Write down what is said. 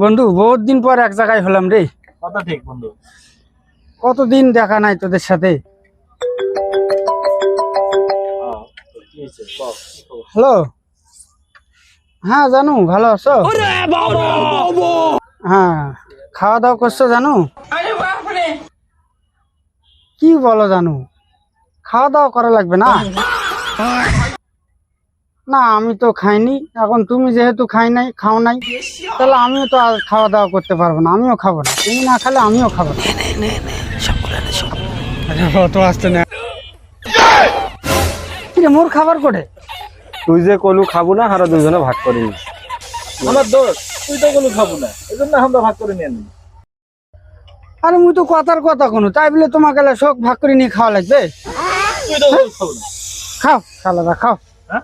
বন্ধু বহুত দিন পর এক জায়গায় হলাম রে। কথা ঠিক বন্ধু, কতদিন দেখা নাই তোদের সাথে। হ্যালো, হ্যাঁ জানু ভালো আছো? হ্যাঁ, খাওয়া দাওয়া করছো জানু? কি বলো জানু, খাওয়া দাওয়া করা লাগবে না? না আমি তো খাইনি, এখন তুমি যেহেতু খাও নাই, তাহলে আমিও তো আর খাওয়া দাওয়া করতে পারবো না, আমিও খাবো না। তুমি না খেলে আমিও খাবো না। তো আসতে না মোর খাবার করে তুই যে কলু খাবো না, হারা দুজনে ভাগ করে নিস। আমার দোষ, তুই তো কলু খাবো না, এই জন্য আমরা ভাগ করে নিয়ে নিই। আরে মুই তো কথার কথা কোনো, তাই বলে তোমাকে শোক ভাগ করে নিয়ে খাওয়া লাগবে? তুই তো কলু খাবো না। খাও খালাদা খাও। হ্যাঁ